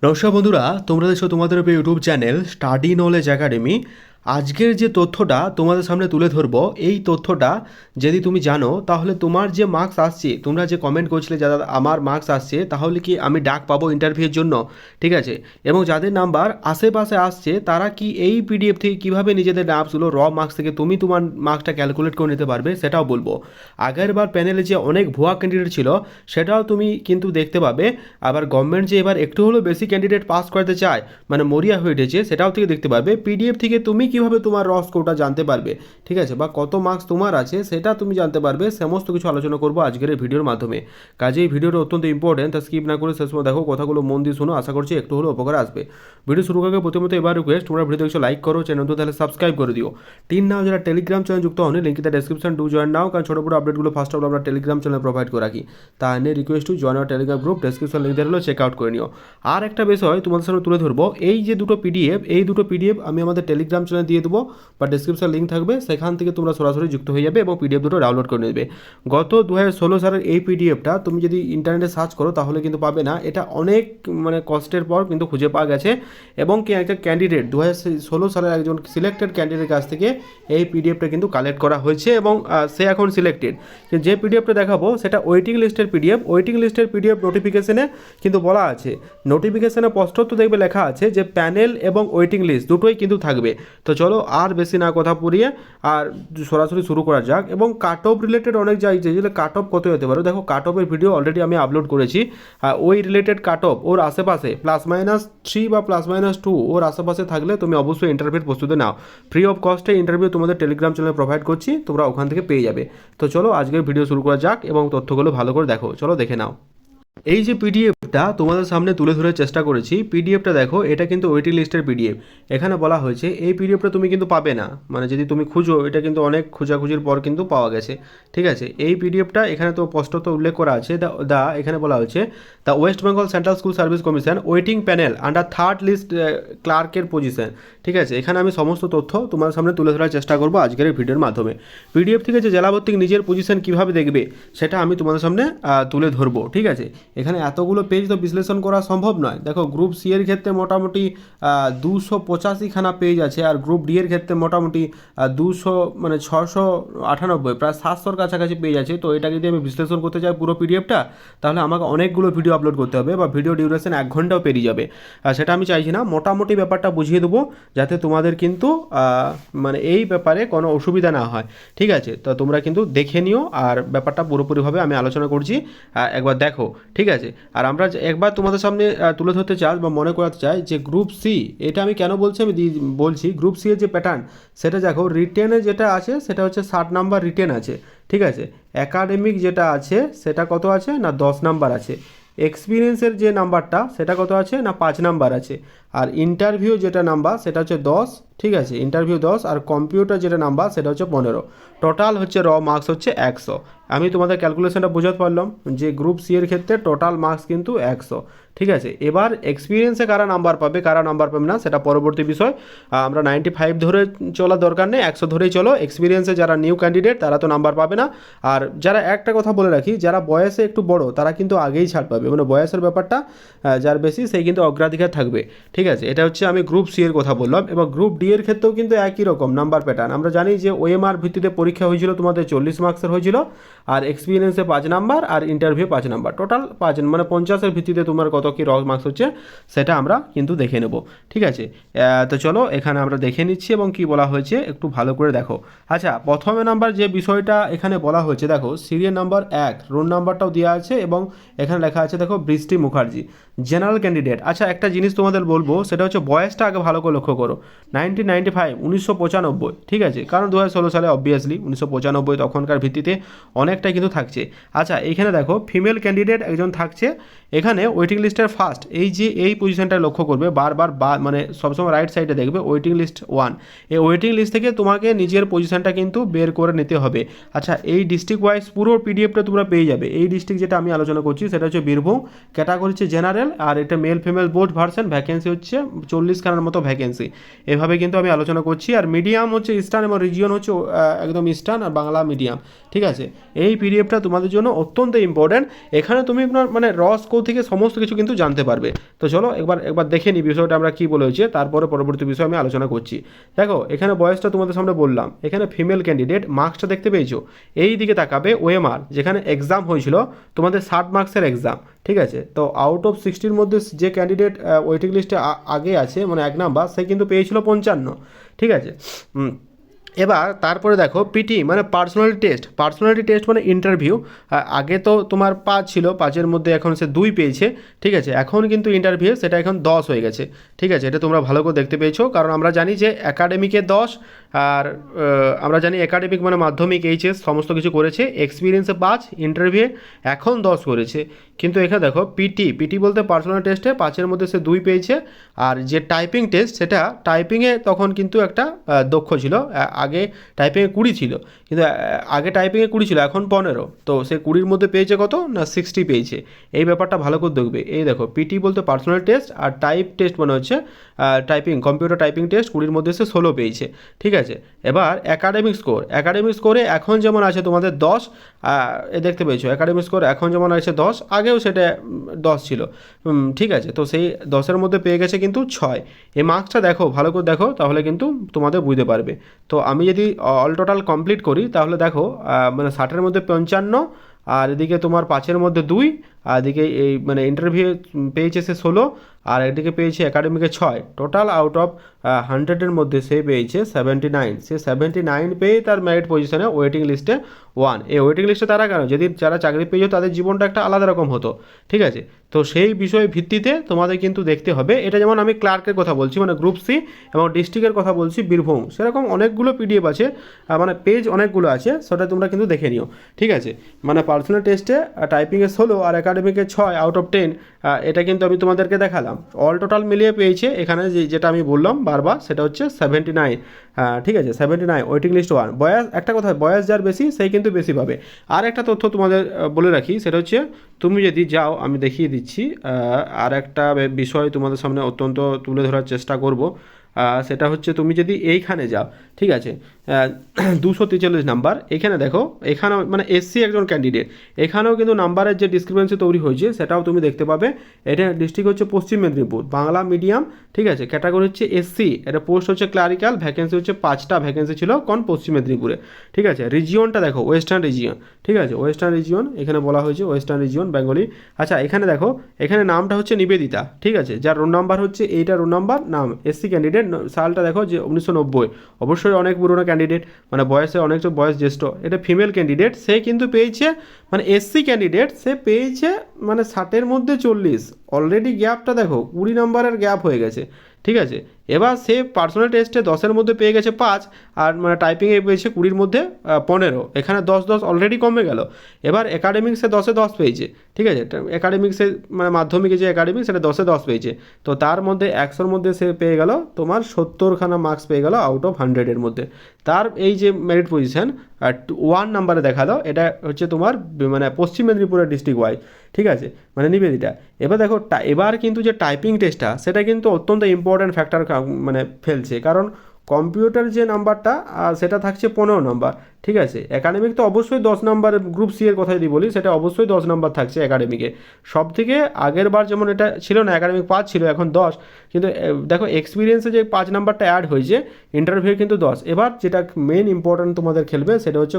নমস্কার বন্ধুরা, তোমরা দেখছো তোমাদের YouTube channel study knowledge academy. আজকের যে তথ্যটা তোমাদের সামনে তুলে ধরবো, এই তথ্যটা যদি তুমি জানো তাহলে তোমার যে মার্কস আসছে, তোমরা যে কমেন্ট করছিলে যারা আমার মার্কস আসছে তাহলে কি আমি ডাক পাবো ইন্টারভিউর জন্য, ঠিক আছে? এবং যাদের নাম্বার আশেপাশে আসছে তারা কি এই পিডিএফ থেকে কীভাবে নিজেদের নাম্বারগুলো র মার্কস থেকে তুমি তোমার মার্কসটা ক্যালকুলেট করে নিতে পারবে সেটাও বলবো। আগেরবার প্যানেলে যে অনেক ভুয়া ক্যান্ডিডেট ছিল সেটাও তুমি কিন্তু দেখতে পাবে। আবার গভর্নমেন্ট যে এবার একটু হলেও বেশি ক্যান্ডিডেট পাস করতে চায়, মানে মরিয়া হয়ে উঠেছে, সেটাও থেকে দেখতে পারবে। পিডিএফ থেকে তুমি কীভাবে তোমার র স্কোরটা জানতে পারবে, ঠিক আছে, বা কত মার্কস তোমার আছে সেটা তুমি জানতে পারবে। সমস্ত কিছু আলোচনা করবো আজকের এই ভিডিওর মাধ্যমে। কাজে এই ভিডিওটা অত্যন্ত ইম্পর্টেন্ট, তা স্কিপ না করে শেষ সময় দেখো, কথাগুলো মন দিয়ে শোনো, আশা করছি একটু হলেও উপকার আসবে। ভিডিও শুরু করার প্রথমত এবার রিকোয়েস্ট, তোমরা ভিডিও দেখছো লাইক করো, চ্যানেল তো তাহলে সাবস্ক্রাইব করে দিও। নাও যারা টেলিগ্রাম চ্যানেল যুক্ত হন, link the description, do join নাও, কারণ ছোটো বড়ো আপডেটগুলো ফার্স্ট অফ অল আমরা টেলিগ্রাম চ্যানেল প্রোভাইড করে রাখি। তা নিয়ে request to join our Telegram group, description link দেওয়া হলো, চেক আউট করে নিও। আর একটা বিষয় তোমাদের সামনে তুলে ধরবো, এই যে দুটো পিডিএফ, এই দুটো পিডিএফ আমি আমাদের টেলিগ্রাম চ্যানেলে দিয়ে দেবো, বা ডেসক্রিপশন লিঙ্ক থাকবে, সেখান থেকে তোমরা সরাসরি যুক্ত হয়ে যাবে এবং পিডিএফ দুটো ডাউনলোড করে নেবে। গত 2016 সালের এই পিডিএফটা তুমি যদি ইন্টারনেটে সার্চ করো তাহলে কিন্তু পাবে না। এটা অনেক মানে কষ্টের পর কিন্তু খুঁজে পাওয়া গেছে, এবং কি একটা ক্যান্ডিডেট 2016 সালের একজন সিলেক্টেড ক্যান্ডিডেটের কাছ থেকে এই পিডিএফটা কিন্তু কালেক্ট করা হয়েছে, এবং সে এখন সিলেক্টেড। যে পিডিএফটা দেখাবো সেটা ওয়েটিং লিস্টের পিডিএফ। ওয়েটিং লিস্টের পিডিএফ নোটিফিকেশনে কিন্তু বলা আছে, নোটিফিকেশনে স্পষ্ট দেখবে লেখা আছে যে প্যানেল এবং ওয়েটিং লিস্ট দুটোই কিন্তু থাকবে। তো চলো আর বেশি না কথা পুরিয়ে আর সরাসরি শুরু করা যাক। এবং কাট অফ রিলেটেড অনেক যাই যেগুলো কাট অফ কত হতে পারে, দেখো কাট অফের ভিডিও অলরেডি আমি আপলোড করেছি। ওই রিলেটেড কাট অফ ওর আশেপাশে +-3 বা +-2 ওর আশেপাশে থাকলে তুমি অবশ্যই ইন্টারভিউর প্রস্তুতি নাও। ফ্রি অফ কস্টে ইন্টারভিউ তোমাদের টেলিগ্রাম চ্যানেলে প্রোভাইড করছি, তোমরা ওখান থেকে পেয়ে যাবে। তো চলো আজকের ভিডিও শুরু করা যাক এবং তথ্যগুলো ভালো করে দেখো, চলো দেখে নাও। এই যে পিডিএফটা তোমাদের সামনে তুলে ধরার চেষ্টা করেছি, পিডিএফটা দেখো, এটা কিন্তু ওয়েটিং লিস্টের পিডিএফ। এখানে বলা হয়েছে এই পিডিএফটা তুমি কিন্তু পাবে না, মানে যদি তুমি খুঁজো, এটা কিন্তু অনেক খোঁজাখুঁজির পর কিন্তু পাওয়া গেছে, ঠিক আছে? এই পিডিএফটা এখানে তো স্পষ্টত উল্লেখ করা আছে, এখানে বলা হয়েছে the West Bengal Central School Service Commission waiting panel under third list ক্লার্কের পজিশন, ঠিক আছে? এখানে আমি সমস্ত তথ্য তোমার সামনে তুলে ধরার চেষ্টা করবো আজকের এই ভিডিওর মাধ্যমে। পিডিএফ থেকে যে জেলাভিত্তিক নিজের পজিশন কীভাবে দেখবে সেটা আমি তোমাদের সামনে তুলে ধরবো, ঠিক আছে? এখানে এতগুলো পেজ তো বিশ্লেষণ করা সম্ভব নয়। দেখো গ্রুপ সি এর ক্ষেত্রে মোটামুটি 285খানা পেজ আছে, আর গ্রুপ ডি এর ক্ষেত্রে মোটামুটি 698, প্রায় 700-র কাছাকাছি পেজ আছে। তো এটা যদি আমি বিশ্লেষণ করতে চাই পুরো পিডিএফটা, তাহলে আমাকে অনেকগুলো ভিডিও আপলোড করতে হবে, বা ভিডিও ডিউরেশন 1 ঘন্টাও পেরিয়ে যাবে। সেটা আমি চাইছি না, মোটামুটি ব্যাপারটা বুঝিয়ে দেবো যাতে তোমাদের কিন্তু মানে এই ব্যাপারে কোনো অসুবিধা না হয়, ঠিক আছে? তো তোমরা কিন্তু দেখে নিও, আর ব্যাপারটা পুরোপুরিভাবে আমি আলোচনা করছি, একবার দেখো, ঠিক আছে? আর আমরা একবার তোমাদের সামনে তুলে ধরতে চাই বা মনে করাতে চাই যে গ্রুপ সি, এটা আমি কেন বলছি, আমি বলছি গ্রুপ সি এর যে প্যাটার্ন সেটা দেখো, রিটেনে যেটা আছে সেটা হচ্ছে 60 নাম্বার রিটেন আছে, ঠিক আছে? একাডেমিক যেটা আছে সেটা কত আছে না 10 নাম্বার আছে। এক্সপিরিয়েন্সের যে নাম্বারটা সেটা কত আছে না 5 নাম্বার আছে। আর ইন্টারভিউ যেটা নাম্বার সেটা হচ্ছে 10, ঠিক আছে? ইন্টারভিউ 10, আর কম্পিউটার যেটা নাম্বার সেটা হচ্ছে 15। টোটাল হচ্ছে র মার্কস হচ্ছে 100। আমি তোমাদের ক্যালকুলেশনটা বোঝাতে পারলাম যে গ্রুপ সি এর ক্ষেত্রে টোটাল মার্কস কিন্তু 100, ঠিক আছে? এবার এক্সপিরিয়েন্সে কারা নাম্বার পাবে কারা নাম্বার পাবে না সেটা পরবর্তী বিষয়। আমরা 95 ধরে চলার দরকার নেই, 100 ধরেই চলো। এক্সপিরিয়েন্সে যারা নিউ ক্যান্ডিডেট তারা তো নাম্বার পাবে না। আর যারা, একটা কথা বলে রাখি, যারা বয়সে একটু বড় তারা কিন্তু আগেই ছাড় পাবে, মানে বয়সের ব্যাপারটা যার বেশি সেই কিন্তু অগ্রাধিকার থাকবে, ঠিক আছে? এটা হচ্ছে আমি গ্রুপ সি এর কথা বললাম। এবার গ্রুপ ডি এর ক্ষেত্রেও কিন্তু একই রকম নাম্বার প্যাটার্ন। আমরা জানি যে ওএমআর ভিত্তিতে পরীক্ষা হয়েছিল, তোমাদের 40 মার্কসের হয়েছিল, আর এক্সপিরিয়েন্সে 5 নাম্বার, আর ইন্টারভিউ 5 নাম্বার, টোটাল 5, মানে 50-এর ভিত্তিতে তোমার কত কী র মার্কস হচ্ছে সেটা আমরা কিন্তু দেখে নেব, ঠিক আছে? তো চলো এখানে আমরা দেখে নিচ্ছি এবং কি বলা হয়েছে একটু ভালো করে দেখো। আচ্ছা, প্রথমে নাম্বার যে বিষয়টা এখানে বলা হয়েছে, দেখো সিরিয়াল নাম্বার 1, রোল নাম্বারটাও দেওয়া আছে, এবং এখানে লেখা আছে দেখো বৃষ্টি মুখার্জি, জেনারেল ক্যান্ডিডেট। আচ্ছা, একটা জিনিস তোমাদের বলবো, সেটা হচ্ছে বয়সটা আগে ভালো করে লক্ষ্য করো। 1995, 1995, ঠিক আছে? কারণ 2016 সালে অবভিয়াসলি 1995 তখনকার ভিত্তিতে অনেকটাই কিন্তু থাকছে। আচ্ছা, এইখানে দেখো ফিমেল ক্যান্ডিডেট একজন থাকছে। এখানে ওয়েটিং লিস্টের ফার্স্ট এই পজিশনটা লক্ষ্য করবে, বারবার মানে সবসময় রাইট সাইডে দেখবে ওয়েটিং লিস্ট 1। এই ওয়েটিং লিস্ট থেকে তোমাকে নিজের পজিশনটা কিন্তু বের করে নিতে হবে। আচ্ছা, এই ডিস্ট্রিক্ট ওয়াইজ পুরো পিডিএফটা তোমরা পেয়ে যাবে। এই ডিস্ট্রিক্ট যেটা আমি আলোচনা করছি সেটা হচ্ছে বীরভূম, ক্যাটাগরি হচ্ছে জেনারেল, আর এটা male female both version, vacancy হচ্ছে 40খানার মতো ভ্যাকেন্সি। এভাবে কিন্তু আমি আলোচনা করছি। আর মিডিয়াম হচ্ছে ইস্টার্ন এবং রিজিয়ন হচ্ছে একদম ইস্টার্ন, আর বাংলা মিডিয়াম, ঠিক আছে। এই পিডিএফটা তোমাদের জন্য অত্যন্ত ইম্পর্ট্যান্ট। এখানে তুমি মানে র স্কোর থেকে সমস্ত কিছু কিন্তু জানতে পারবে। তো চলো একবার দেখে নিই বিষয়টা আমরা কী বলেছি, তারপরে পরবর্তী বিষয় আমি আলোচনা করছি। দেখো এখানে বয়সটা তোমাদের সামনে বললাম, এখানে ফিমেল ক্যান্ডিডেট, মার্কসটা দেখতে পেয়েছো, এই দিকে তাকাবে ওএমআর, যেখানে এক্সাম হয়েছিল তোমাদের 60 মার্কসের এক্সাম, ঠিক আছে। তো আউট অফ 60-র মধ্যে যে ক্যান্ডিডেট ওয়েটিং লিস্টে আগে আছে মানে 1 নাম্বার, সে কিন্তু পেয়েছিল 55, ঠিক আছে। এবার তারপরে দেখো পিটি মানে পার্সোনালিটি টেস্ট মানে ইন্টারভিউ। আগে তো তোমার 5 ছিল, 5-এর মধ্যে এখন সে 2 পেয়েছে, ঠিক আছে। এখন কিন্তু ইন্টারভিউ সেটা এখন 10 হয়ে গেছে, ঠিক আছে। এটা তোমরা ভালো করে দেখতে পেয়েছো, কারণ আমরা জানি যে একাডেমিকে 10, আর আমরা জানি একাডেমিক মানে মাধ্যমিক, এইচএস সমস্ত কিছু করেছে, এক্সপিরিয়েন্সে 5, ইন্টারভিউ এখন 10 করেছে। কিন্তু এখানে দেখো পিটি বলতে পার্সোনাল টেস্টে 5-এর মধ্যে সে 2 পেয়েছে। আর যে টাইপিং টেস্ট, সেটা টাইপিংয়ে তখন কিন্তু একটা দক্ষ ছিল, আগে টাইপিংয়ে 20 ছিল, কিন্তু আগে টাইপিংয়ে 20 ছিল, এখন 15। তো সে 20-র মধ্যে পেয়েছে কত না 60 পেয়েছে। এই ব্যাপারটা ভালো করে দেখবে। এই দেখো পিটি বলতে পার্সোনাল টেস্ট, আর টাইপ টেস্ট মানে হচ্ছে কম্পিউটার টাইপিং টেস্ট, 20-র মধ্যে সে 16 পেয়েছে, ঠিক আছে। এবার একাডেমিক স্কোরে এখন যেমন আছে তোমাদের 10, দেখতে পেয়েছো একাডেমিক স্কোর এখন যেমন আছে 10, আগেও সেটা 10 ছিল, ঠিক আছে। তো সেই 10-এর মধ্যে পেয়ে গেছে কিন্তু 6। এই মার্কসটা দেখো, ভালো করে দেখো, তাহলে কিন্তু তোমাদের বুঝতে পারবে। তো আমি যদি অল টোটাল কমপ্লিট করি, তাহলে দেখো মানে 60-এর মধ্যে 55, আর এদিকে তোমার 5-এর মধ্যে 2, আর এদিকে এই মানে ইন্টারভিউ পেয়েছে সে 16, আর এদিকে পেয়েছে একাডেমিকে 6। টোটাল আউট অফ 100-এর মধ্যে সে পেয়েছে 79। সে 79 পেয়ে তার মেরিট পজিশনে ওয়েটিং লিস্টে 1। এই ওয়েটিং লিস্টে তারা কেন, যদি যারা চাকরি পেয়েছে তাদের জীবনটা একটা আলাদা রকম হতো, ঠিক আছে। তো সেই বিষয় ভিত্তিতে তোমাদের কিন্তু দেখতে হবে। এটা যেমন আমি ক্লার্কের কথা বলছি মানে গ্রুপ সি, এবং ডিস্ট্রিক্টের কথা বলছি বীরভূম, সেরকম অনেকগুলো পিডিএফ আছে, মানে পেজ অনেকগুলো আছে, সেটা তোমরা কিন্তু দেখে নিও, ঠিক আছে। মানে পার্সোনাল টেস্টে টাইপিংয়ে 16 আর একাডেমিকে 6 আউট অফ 10, এটা কিন্তু আমি তোমাদেরকে দেখালাম। অল টোটাল মিলিয়ে পেয়েছে এখানে যেটা আমি বললাম বারবার, সেটা হচ্ছে 79, ঠিক আছে। 79 ওয়েটিং লিস্ট 1। বয়স, একটা কথা, বয়স যার বেশি সেই কিন্তু বেশি পাবে। আর একটা তথ্য তোমাদের বলে রাখি, সেটা হচ্ছে তুমি যদি যাও, আমি দেখিয়ে দিচ্ছি, আর একটা বিষয় তোমাদের সামনে অত্যন্ত তুলে ধরার চেষ্টা করব, সেটা হচ্ছে তুমি যদি এইখানে যাও, ঠিক আছে, 243 নাম্বার, এখানে দেখো, এখানেও মানে এসসি একজন ক্যান্ডিডেট, এখানেও কিন্তু নাম্বারের যে ডিসক্রিপেন্সি তৈরি হয়েছে সেটাও তুমি দেখতে পাবে। এটা ডিস্ট্রিক্ট হচ্ছে পশ্চিম মেদিনীপুর, বাংলা মিডিয়াম, ঠিক আছে। ক্যাটাগরি হচ্ছে এসসি, এটা পোস্ট হচ্ছে ক্লারিক্যাল, ভ্যাকেন্সি হচ্ছে 5টা ভ্যাকেন্সি ছিল কোন পশ্চিম মেদিনীপুরে, ঠিক আছে। রিজিয়নটা দেখো ওয়েস্টার্ন রিজিয়ন, ঠিক আছে, ওয়েস্টার্ন রিজিয়ন এখানে বলা হয়েছে, ওয়েস্টার্ন রিজিয়ন বেঙ্গলি। আচ্ছা এখানে দেখো, এখানে নামটা হচ্ছে নিবেদিতা, ঠিক আছে, যার রোল নাম্বার হচ্ছে এইটা, রোল নাম্বার নাম এসসি ক্যান্ডিডেট, সালটা দেখো যে 1990, অবশ্যই অনেক পুরনো ক্যান্ডিডেট, মানে বয়সে অনেকটা বয়স জ্যেষ্ঠ। এটা ফিমেল ক্যান্ডিডেট, সে কিন্তু পেয়েছে মানে এসসি ক্যান্ডিডেট, সে পেয়েছে মানে 60-এর মধ্যে 40। অলরেডি গ্যাপটা দেখো 20 নম্বরের গ্যাপ হয়ে গেছে, ঠিক আছে। এবার সে পার্সোনাল টেস্টে 10-এর মধ্যে পেয়ে গেছে 5, আর মানে টাইপিংয়ে পেয়েছে 20-র মধ্যে 15। এখানে 10 অলরেডি কমে গেল। এবার একাডেমিক্সে 10-এ 10 পেয়েছে, ঠিক আছে। একাডেমিক্সে মানে মাধ্যমিকে যে একাডেমিক, সেটা 10-এ 10 পেয়েছে। তো তার মধ্যে 100-র মধ্যে সে পেয়ে গেল তোমার 70খানা মার্কস পেয়ে গেল আউট অফ 100-এর মধ্যে। তার এই যে মেরিট পজিশন 1 নাম্বারে দেখা দাও, এটা হচ্ছে তোমার মানে পশ্চিম মেদিনীপুরের ডিস্ট্রিক্ট ওয়াইজ, ঠিক আছে, মানে নিবেদিতা। এবার দেখো এবার কিন্তু যে টাইপিং টেস্টটা, সেটা কিন্তু অত্যন্ত ইম্পর্ট্যান্ট ফ্যাক্টর মানে ফেলছে, কারণ কম্পিউটার যে নাম্বারটা সেটা থাকছে 15 নাম্বার, ঠিক আছে। একাডেমিক তো অবশ্যই 10 নাম্বার, গ্রুপ সি এর কথা যদি বলি, সেটা অবশ্যই 10 নাম্বার থাকছে একাডেমিকে। সব থেকে আগের বার যেমন এটা ছিল না, একাডেমিক 5 ছিল, এখন 10। কিন্তু দেখো এক্সপিরিয়েন্সে যে 5 নাম্বারটা অ্যাড হয়েছে, ইন্টারভিউ কিন্তু 10। এবার যেটা মেন ইম্পর্ট্যান্ট তোমাদের খেলবে, সেটা হচ্ছে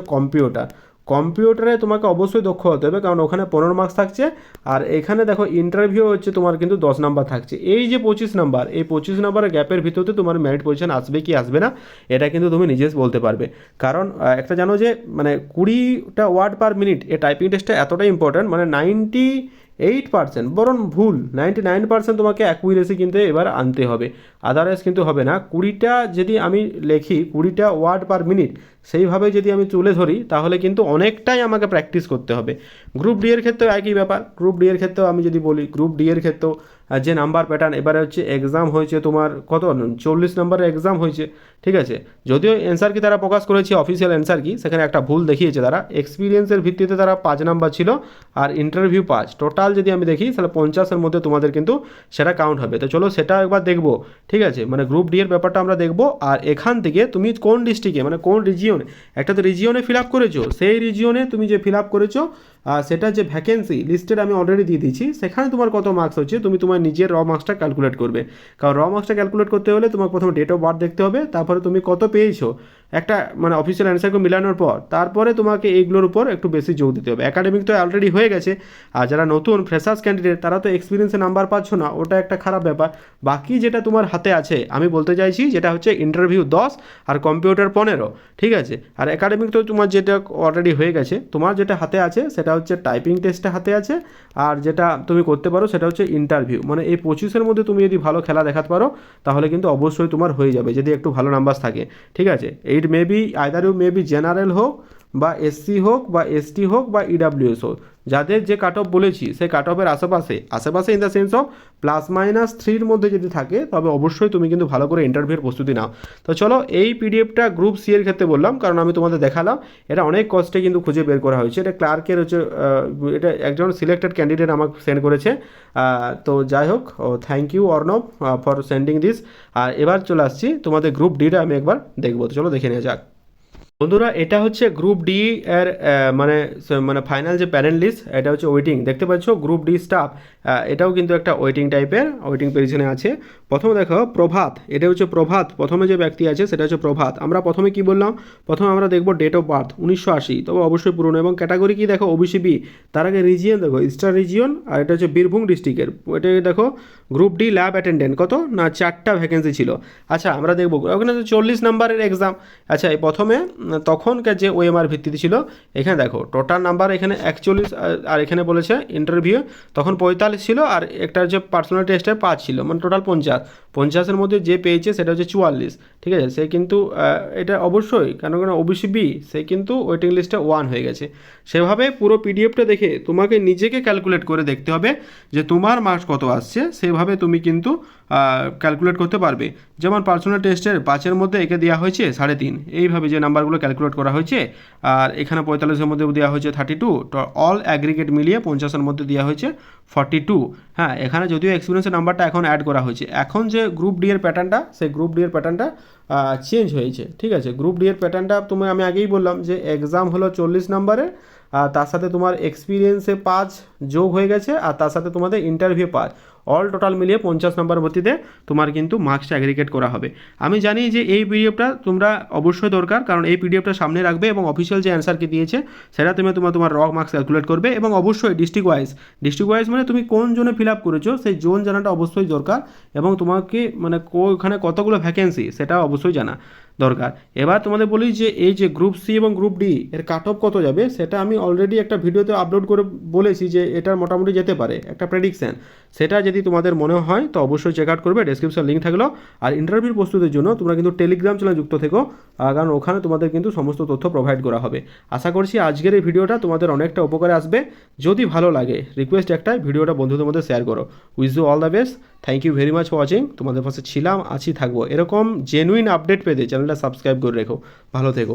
কম্পিউটারে তোমাকে অবশ্যই দক্ষ হতে হবে, কারণ ওখানে 15 মার্কস থাকছে, আর এখানে দেখো ইন্টারভিউ হচ্ছে তোমার কিন্তু 10 নাম্বার থাকছে। এই যে 25 নাম্বার, এই 25 নাম্বারের গ্যাপের ভিতরে তোমার মেরিট পজিশন আসবে কি আসবে না, এটা কিন্তু তুমি নিজে বলতে পারবে। কারণ একটা জানো যে মানে 20টা ওয়ার্ড পার মিনিট, এই টাইপিং টেস্টটা এতটাই ইম্পর্ট্যান্ট, মানে 98%, বরং ভুল 99% তোমাকে অ্যাকুরেসি কিন্তু এবার আনতে হবে, আদারওয়াইজ কিন্তু হবে না। 20টা যদি আমি লেখি, 20টা ওয়ার্ড পার মিনিট, সেইভাবে যদি আমি তুলে ধরি, তাহলে কিন্তু অনেকটাই আমাকে প্র্যাকটিস করতে হবে। গ্রুপ ডি এর ক্ষেত্রেও একই ব্যাপার। গ্রুপ ডি এর ক্ষেত্রেও আমি যদি বলি, গ্রুপ ডি এর ক্ষেত্রেও যে নাম্বার প্যাটার্ন, এবারে হচ্ছে এক্সাম হয়েছে তোমার কত 40 নম্বরের এক্সাম হয়েছে, ঠিক আছে। যদিও অ্যান্সার কি তারা প্রকাশ করেছে, অফিসিয়াল অ্যান্সার কি, সেখানে একটা ভুল দেখিয়েছে তারা। এক্সপিরিয়েন্সের ভিত্তিতে তারা 5 নাম্বার ছিল, আর ইন্টারভিউ 5, টোটাল টোটাল যদি আমি দেখি তাহলে 50-এর মধ্যে তোমাদের কিন্তু সেটা কাউন্ট হবে। তো চলো সেটা একবার দেখবো, ঠিক আছে, মানে গ্রুপ ডি এর ব্যাপারটা আমরা দেখবো। আর এখান থেকে তুমি কোন ডিস্ট্রিক্টে মানে কোন রিজিয়নে, একটা তো রিজিয়নে ফিল আপ করেছো, সেই রিজিয়নে তুমি যে ফিল আপ করেছো সেটা যে ভ্যাকেন্সি লিস্টেড আমি অলরেডি দিয়ে দিচ্ছি, সেখানে তোমার কত মার্কস হচ্ছে তুমি তোমার নিজের র মার্কসটা ক্যালকুলেট করবে। কারণ র মার্কসটা ক্যালকুলেট করতে হলে তোমার প্রথমে ডেট অফ বার্থ দেখতে হবে, তারপরে তুমি কত পেয়েছো একটা মানে অফিসিয়াল অ্যান্সারকে মিলানোর পর, তারপরে তোমাকে এইগুলোর উপর একটু বেশি জোর দিতে হবে। একাডেমিক তো অলরেডি হয়ে গেছে, আর যারা নতুন ফ্রেশার্স ক্যান্ডিডেট তারা তো এক্সপিরিয়েন্সে নাম্বার পাচ্ছ না, ওটা একটা খারাপ ব্যাপার। বাকি যেটা তোমার হাতে আছে আমি বলতে চাইছি যেটা হচ্ছে ইন্টারভিউ 10 আর কম্পিউটার 15, ঠিক আছে। আর একাডেমিক তো তোমার যেটা অলরেডি হয়ে গেছে, তোমার যেটা হাতে আছে সেটা হচ্ছে টাইপিং টেস্টটা হাতে আছে, আর যেটা তুমি করতে পারো সেটা হচ্ছে ইন্টারভিউ। মানে এই 25-এর মধ্যে তুমি যদি ভালো খেলা দেখাতে পারো তাহলে কিন্তু অবশ্যই তোমার হয়ে যাবে, যদি একটু ভালো নাম্বার থাকে, ঠিক আছে। Eight maybe either you maybe general হোক বা এসসি হোক বা এসটি হোক বা ইডাব্লিউএস হোক, যাদের যে কাট অফ বলেছি সেই কাট অফের আশেপাশে ইন দ্য সেন্স অফ +-3-র মধ্যে যদি থাকে তবে অবশ্যই তুমি কিন্তু ভালো করে ইন্টারভিউর প্রস্তুতি নাও। তো চলো এই পিডিএফটা গ্রুপ সি এর ক্ষেত্রে বললাম কারণ আমি তোমাদের দেখালাম এটা অনেক কষ্টে কিন্তু খুঁজে বের করা হয়েছে। এটা ক্লার্কের হচ্ছে এটা একজন সিলেক্টেড ক্যান্ডিডেট আমাকে সেন্ড করেছে। তো যাই হোক, thank you Arnab for sending this. আর এবার চলে আসছি তোমাদের গ্রুপ ডিটা আমি একবার দেখবো, তো চলো দেখে নেওয়া যাক। বন্ধুরা এটা হচ্ছে গ্রুপ ডি এর মানে মানে ফাইনাল যে প্যানেল লিস্ট, এটা হচ্ছে ওয়েটিং, দেখতে পাচ্ছ গ্রুপ ডি স্টাফ, এটাও কিন্তু একটা ওয়েটিং টাইপের, ওয়েটিং পজিশনে আছে। প্রথমে দেখো প্রভাত, এটা হচ্ছে প্রভাত, প্রথমে যে ব্যক্তি আছে সেটা হচ্ছে প্রভাত। আমরা প্রথমে কি বললাম, প্রথমে আমরা দেখবো ডেট অফ বার্থ 1980, তবে অবশ্যই পুরনো, এবং ক্যাটাগরি কি দেখো ওবিসি বি। তার আগে রিজিয়ন দেখো ইস্টার্ন রিজিয়ন, আর এটা হচ্ছে বীরভূম ডিস্ট্রিক্টের। এটা দেখো গ্রুপ ডি ল্যাব অ্যাটেন্ডেন্ট কত না 4টা ভ্যাকেন্সি ছিল। আচ্ছা আমরা দেখবো ওখানে 40 নাম্বারের এক্সাম। আচ্ছা এই প্রথমে তখনকার যে ওএমআর ভিত্তিতে ছিল, এখানে দেখো টোটাল নাম্বার এখানে 41, আর এখানে বলেছে ইন্টারভিউ তখন 45 ছিল, আর একটা হচ্ছে পার্সোনাল টেস্টে 5 ছিল, মানে টোটাল 50-50-এর মধ্যে যে পেয়েছে সেটা হচ্ছে 44, ঠিক আছে। সে কিন্তু এটা অবশ্যই কেন ওবিসি বি, সে কিন্তু ওয়েটিং লিস্টে 1 হয়ে গেছে। সেভাবে পুরো পিডিএফটা দেখে তোমাকে নিজেকে ক্যালকুলেট করে দেখতে হবে যে তোমার মার্কস কত আসছে, সেভাবে তুমি কিন্তু ক্যালকুলেট করতে পারবে। যেমন পার্সোনাল টেস্টের 5-এর মধ্যে একে দেওয়া হয়েছে 3.5, এইভাবে যে নাম্বারগুলো ক্যালকুলেট করা হয়েছে। আর এখানে 45-এর মধ্যে দেওয়া হয়েছে 32, তো অল অ্যাগ্রিগেট মিলিয়ে 50-এর মধ্যে দেওয়া হয়েছে 42। হ্যাঁ এখানে যদিও এক্সপিরিয়েন্সের নাম্বারটা এখন অ্যাড করা হয়েছে, এখন যে গ্রুপ ডি এর প্যাটার্নটা, সেই গ্রুপ ডি এর প্যাটার্নটা চেঞ্জ হয়েছে, ঠিক আছে। গ্রুপ ডি এর প্যাটার্নটা আমি আগেই বললাম যে এক্সাম হলো 40 নাম্বারের, আর তার সাথে তোমার এক্সপিরিয়েন্সে 5 যোগ হয়ে গেছে, আর তার সাথে তোমাদের ইন্টারভিউ 5, অল টোটাল মিলিয়ে 50 নম্বর ভিত্তিতে তোমার কিন্তু মার্কসটা অ্যাগ্রিগেট করা হবে। আমি জানি যে এই পিডিএফটা তোমরা অবশ্যই দরকার, কারণ এই পিডিএফটা সামনে রাখবে এবং অফিসিয়াল যে অ্যান্সার কি দিয়েছে সেটা তুমি তোমার র মার্কস ক্যালকুলেট করবে, এবং অবশ্যই ডিস্ট্রিক্ট ওয়াইজ মানে তুমি কোন জোনে ফিল আপ করেছো সেই জোন জানাটা অবশ্যই দরকার, এবং তোমাকে মানে ওখানে কতগুলো ভ্যাকেন্সি সেটাও অবশ্যই জানা দরকার। এবার তোমাদের বলি যে এই যে গ্রুপ সি এবং গ্রুপ ডি এর কাট অফ কত যাবে, সেটা আমি অলরেডি একটা ভিডিওতে আপলোড করে বলেছি যে এটা মোটামুটি যেতে পারে, একটা প্রেডিকশন। সেটা যদি তোমাদের মনে হয় তো অবশ্যই চেক আউট করবে, ডেসক্রিপশন লিঙ্ক থাকলো। আর ইন্টারভিউ প্রস্তুতির জন্য তোমরা কিন্তু টেলিগ্রাম চ্যানেল যুক্ত থেকো, কারণ ওখানে তোমাদের কিন্তু সমস্ত তথ্য প্রোভাইড করা হবে। আশা করছি আজকের এই ভিডিওটা তোমাদের অনেকটা উপকারে আসবে। যদি ভালো লাগে রিকোয়েস্ট একটাই, ভিডিওটা বন্ধুদের মধ্যে শেয়ার করো। Wish you all the best, thank you very much for watching. তোমাদের পাশে ছিলাম, আছি, থাকবো। এরকম জেনুইন আপডেট পেতে চ্যানেলটা সাবস্ক্রাইব করে রেখো। ভালো থেকো।